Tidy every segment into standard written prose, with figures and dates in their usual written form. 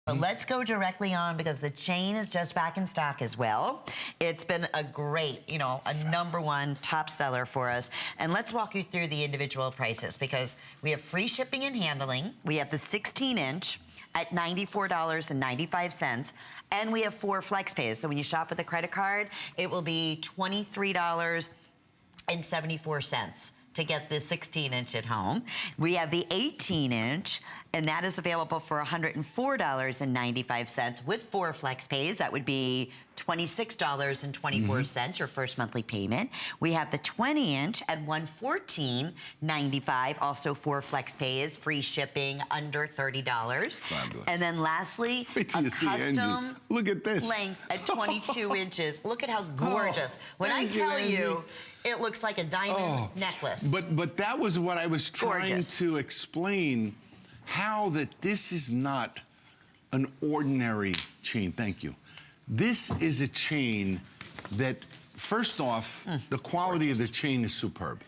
Let's go directly on because the chain is just back in stock as well. It's been a great, a #1 top seller for us. And let's walk you through the individual prices because we have free shipping and handling. We have the 16-inch at $94.95. And we have 4 flex pays. So when you shop with a credit card, it will be $23.74 to get the 16-inch at home. We have the 18-inch, and that is available for $104.95 with 4 flex pays. That would be $26.24, your first monthly payment. We have the 20-inch at $114.95, also 4 flex pays, free shipping, under $30. Fabulous. And then lastly, a custom look at this length at 22 inches. Look at how gorgeous. When I tell you, it looks like a diamond necklace. But that was what I was trying to explain, how that this is not an ordinary chain. Thank you. This is a chain that, first off, the quality of the chain is superb.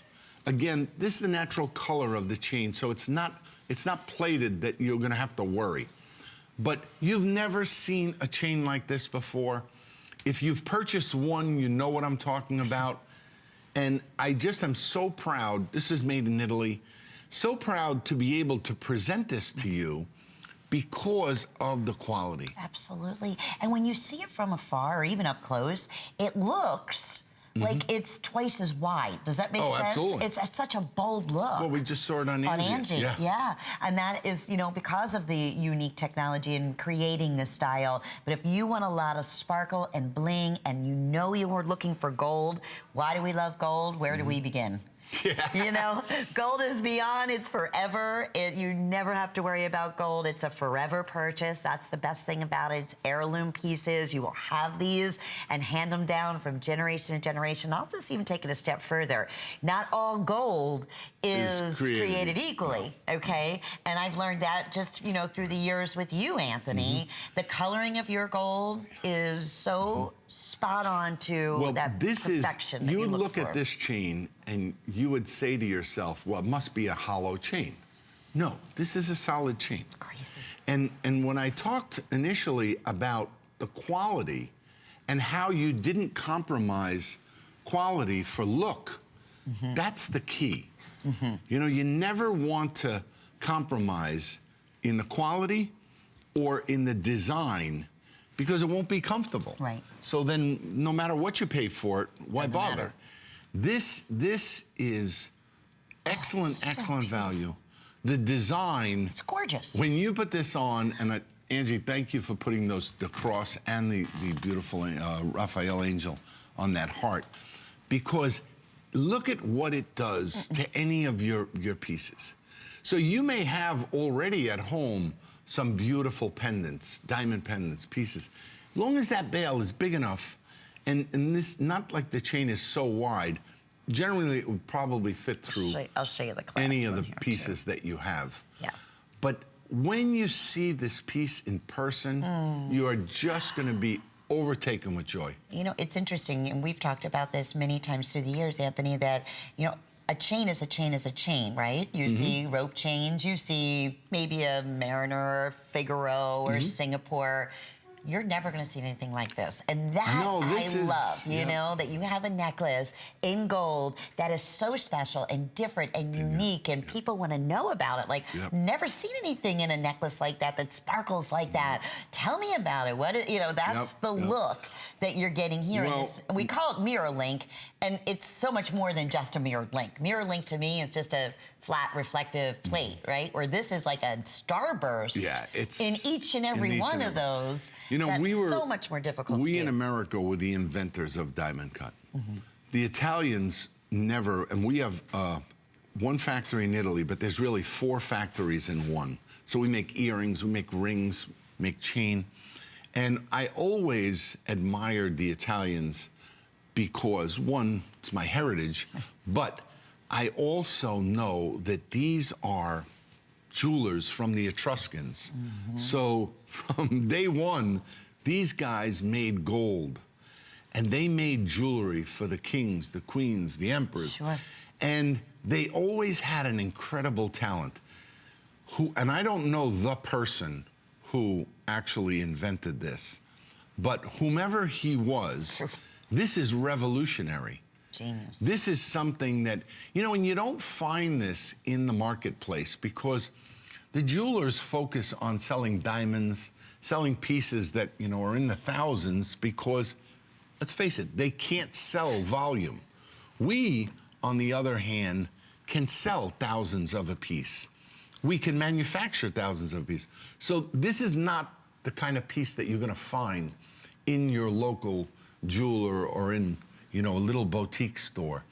Again, this is the natural color of the chain, so it's not plated that you're gonna have to worry. But you've never seen a chain like this before. If you've purchased one, you know what I'm talking about. And I just am so proud, this is made in Italy, so proud to be able to present this to you because of the quality. Absolutely. And when you see it from afar or even up close, it looks like it's twice as wide. Does that make sense? Absolutely. It's such a bold look. Well, we just saw it on Angie. Yeah. And that is, because of the unique technology and creating this style. But if you want a lot of sparkle and bling and you are looking for gold, why do we love gold? Where do we begin? Yeah. Gold is beyond, it's forever. You never have to worry about gold. It's a forever purchase. That's the best thing about it. It's heirloom pieces. You will have these and hand them down from generation to generation. I'll just even take it a step further. Not all gold is created equally, okay? And I've learned that just, through the years with you, Anthony. The coloring of your gold is so spot on to that perfection that you would look at this chain and you would say to yourself, well, it must be a hollow chain. No, this is a solid chain. It's crazy. And when I talked initially about the quality and how you didn't compromise quality for look, that's the key. You never want to compromise in the quality or in the design because it won't be comfortable. Right. So then no matter what you pay for it, why bother? This is excellent value. The design. It's gorgeous. When you put this on, and Angie, thank you for putting the cross and the beautiful Raphael angel on that heart, because look at what it does to any of your pieces. So you may have already at home some beautiful pendants, diamond pendants, pieces. As long as that bail is big enough, and this, not like the chain is so wide, generally it would probably fit through I'll show you the any of the pieces that you have. Yeah. But when you see this piece in person, you are just gonna be overtaken with joy. It's interesting, and we've talked about this many times through the years, Anthony, that, a chain is a chain is a chain, right? You see rope chains, you see maybe a Mariner, Figaro, or Singapore. You're never going to see anything like this. And that I love, that you have a necklace in gold that is so special and different and unique, and people want to know about it. Like, never seen anything in a necklace like that sparkles like that. Tell me about it. That's the look that you're getting here. Well, we call it MirrorLink, and it's so much more than just a mirrored link. MirrorLink to me is just a flat reflective plate, right? Where this is like a starburst in each and every one of those. We were so much more difficult to do. We in America were the inventors of diamond cut. The Italians never, and we have one factory in Italy, but there's really 4 factories in one. So we make earrings, we make rings, make chain. And I always admired the Italians because, one, it's my heritage, but I also know that these are jewelers from the Etruscans. So from day one, these guys made gold, and they made jewelry for the kings, the queens, the emperors. And they always had an incredible talent. And I don't know the person who actually invented this, but whomever he was, this is revolutionary. Genius. This is something that, you know, and you don't find this in the marketplace because the jewelers focus on selling diamonds, selling pieces that, you know, are in the thousands because, let's face it, they can't sell volume. We, on the other hand, can sell thousands of a piece. We can manufacture thousands of a piece. So this is not the kind of piece that you're gonna find in your local jeweler or in, you know, a little boutique store.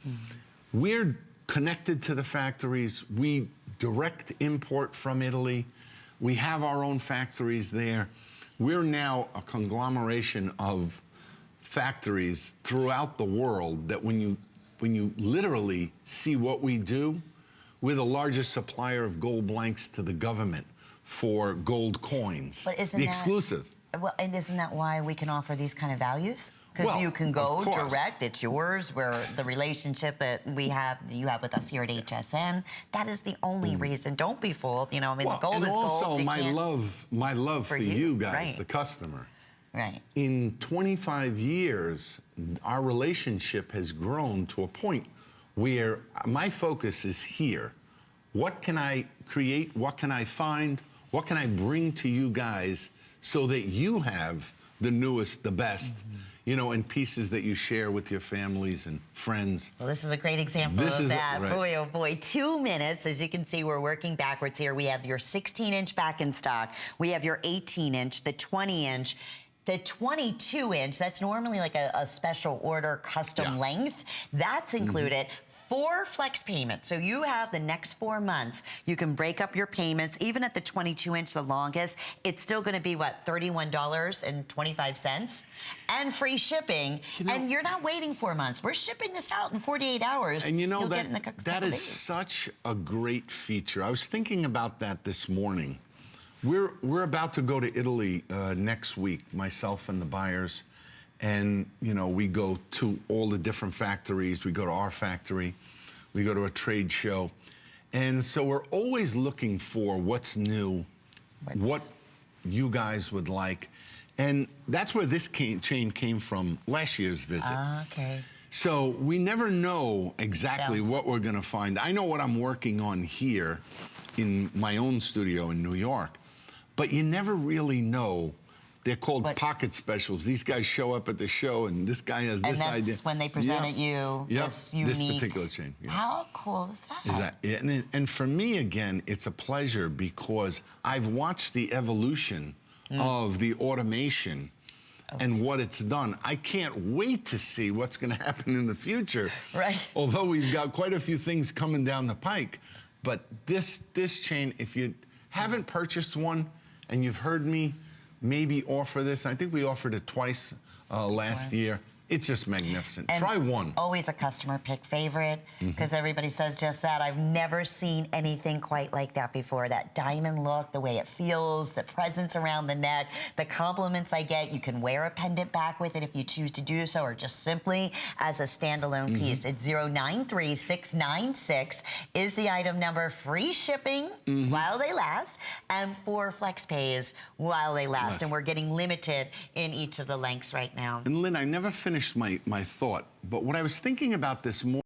We're connected to the factories. We direct import from Italy. We have our own factories there. We're now a conglomeration of factories throughout the world that when you literally see what we do, we're the largest supplier of gold blanks to the government for gold coins. But isn't the that exclusive. Well, and isn't that why we can offer these kind of values? Because Well, you can go of course. direct, it's yours, where the relationship that you have with us here at HSN, that is the only reason. Don't be fooled, you know, I mean, Well, the gold and is gold. also you my can't- love for you guys, right. the customer. Right. In 25 years, our relationship has grown to a point where my focus is here. What can I create? What can I find? What can I bring to you guys so that you have the newest, the best, you know, and pieces that you share with your families and friends? Well, this is a great example This of is it, that. right. Boy, oh boy, 2 minutes. As you can see, we're working backwards here. We have your 16-inch back in stock. We have your 18-inch, the 20-inch, the 22-inch. That's normally like a special order custom length. That's included. 4 flex payments. So you have the next 4 months. You can break up your payments. Even at the 22-inch, the longest, it's still going to be, what, $31.25? And free shipping. You know, and you're not waiting 4 months. We're shipping this out in 48 hours. And you know, You'll get it in a couple that is days. such a great feature. I was thinking about that this morning. We're about to go to Italy next week, myself and the buyers. And, you know, we go to all the different factories. We go to our factory. We go to a trade show. And so we're always looking for what's new, what you guys would like. And that's where this chain came from last year's visit. Okay. So we never know exactly what we're going to find. I know what I'm working on here in my own studio in New York, but you never really know. They're called pocket specials. These guys show up at the show, and this guy has this idea. And that's when they presented you this unique... this particular chain. Yeah. How cool is that? Is that yeah, and for me, again, it's a pleasure because I've watched the evolution of the automation and what it's done. I can't wait to see what's going to happen in the future. Right. Although we've got quite a few things coming down the pike. But this chain, if you haven't purchased one and you've heard me maybe offer this, I think we offered it twice last year. It's just magnificent. And try one. Always a customer pick favorite because everybody says just that. I've never seen anything quite like that before. That diamond look, the way it feels, the presence around the neck, the compliments I get. You can wear a pendant back with it if you choose to do so, or just simply as a standalone piece. It's 093696 is the item number. Free shipping while they last, and 4 flex pays while they last. And we're getting limited in each of the lengths right now. And Lynn, I never finished my thought, but what I was thinking about this morning